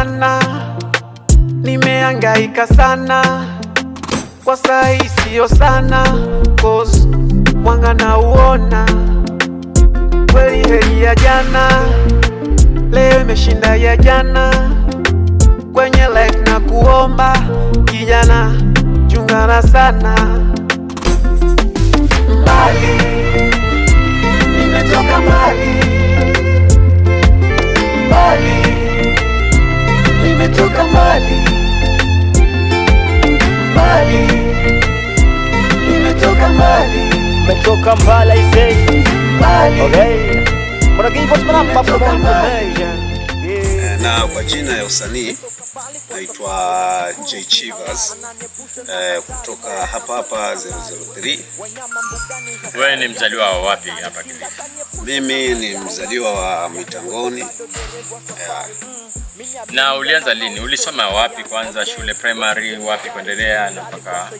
sana, nimehangaika sana, kwa saa hii sio sana, cause mwanga na uona. Kweli heri ya jana, leo imeshinda ya jana. Kwenye life na kuomba, kijana chungana sana. Mbali, nimetoka mbali. Mbali, nimetoka mbali. Mbali, nimetoka mbali. Nimetoka mbali, I say. Mbali, okay. Wanna give us more information. Na kwa jina ya usanii naitwa J Chivas kutoka hapa 003. Wewe ni mzaliwa wa wapi hapa Kilifi? Mimi ni mzaliwa wa Mitangoni. Na ulianza lini? Ulisoma wapi kwanza, shule primary wapi kuendelea na mpaka?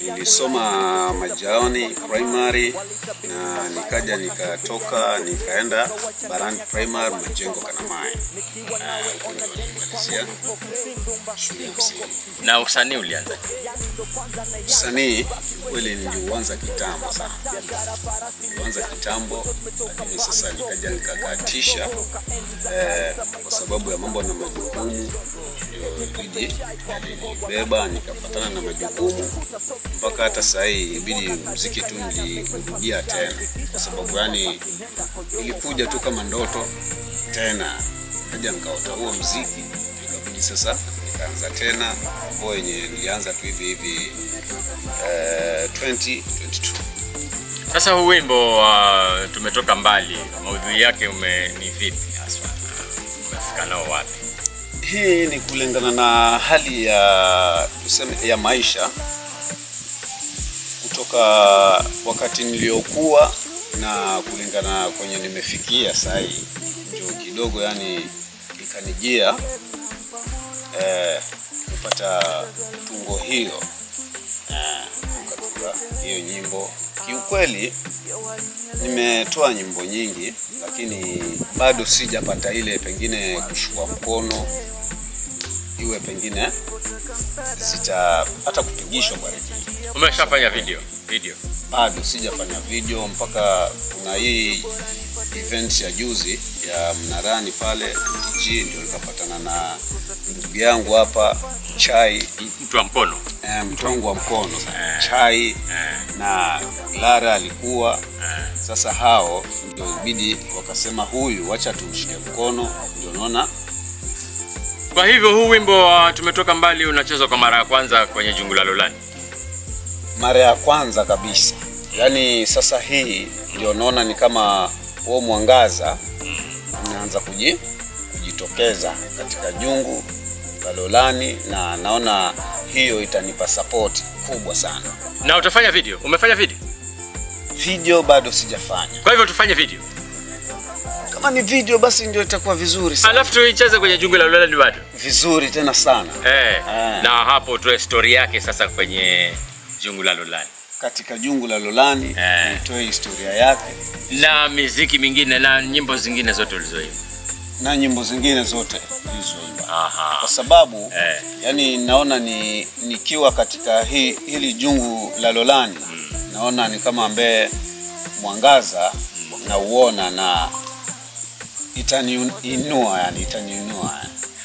Nilisoma Majaoni primary na nikaja nikatoka nikaenda Barani primary Majengo Kanamai. Nilimalizia shule ya msingi. Na usanii ulianza? Usanii kweli nilianza kitambo sana. Nilianza kitambo, lakini sasa nikaja nikakatisha kwa sababu ya mambo na majukumu. Ibidi nilibeba nikapatana na majukumu mpaka hata sasa hii ibidi muziki tu nilirudia tena, kwa sababu yani ilikuja tu kama ndoto tena, kaja nikaota huo muziki, ikabidi sasa nikaanza tena kwa yenye nilianza tu hivi 2022. Sasa huu wimbo tumetoka mbali, maudhui yake ni vipi hasa? Umefika nao wapi? Hii ni kulingana na hali ya tuseme ya maisha kutoka wakati niliokuwa na kulingana kwenye nimefikia sasa hii, ndio kidogo yani ikanijia kupata tungo hiyo kutunga hiyo nyimbo. Kiukweli nimetoa nyimbo nyingi, lakini bado sijapata ile pengine kushukua mkono iwe pengine hata kupigishwa kwa redio. Umeshafanya video? Bado sijafanya video, mpaka kuna hii event ya juzi ya Mnarani pale TG, ndio nikapatana na ndugu yangu hapa Chai, mtu wa mkono. Mtongo wa mkono Chai na Lara alikuwa. Sasa hao ndio ibidi wakasema huyu wacha tumshike mkono, ndio naona. Kwa hivyo huu wimbo tumetoka mbali unachezwa kwa mara ya kwanza kwenye Jungu la Lolani? Mara ya kwanza kabisa. Yaani sasa hii ndio naona ni kama huo mwangaza unaanza kujitokeza katika Jungu la Lolani, na naona hiyo itanipa support kubwa sana. Na utafanya video? Umefanya video? Video bado sijafanya. Kwa hivyo tufanye video. Kama ni video basi ndio itakuwa vizuri sana. Alafu tuicheze kwenye Jungu la Lolani bado. Vizuri tena sana. Na hapo tuwe story yake sasa kwenye Jungu la Lolani. Katika Jungu la Lolani nitoe historia yake na muziki mingine na nyimbo zingine zote ulizoimba. Na nyimbo zingine zote ulizoimba. Kwa sababu yani naona nikiwa katika hili Jungu la Lolani naona ni kama ambaye mwangaza na uona na itaniinua.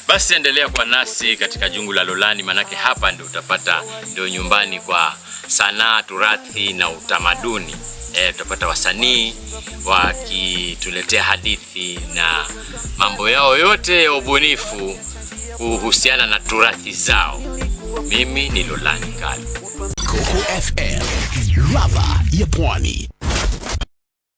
Basi endelea kwa nasi katika Jungu la Lolani, manake hapa ndio utapata, ndio nyumbani kwa sanaa, turathi na utamaduni. Tutapata wasanii wakituletea hadithi na mambo yao yote ya ubunifu kuhusiana na turathi zao. Mimi ni Lolani Kali. Coco FM, ladha ya Pwani.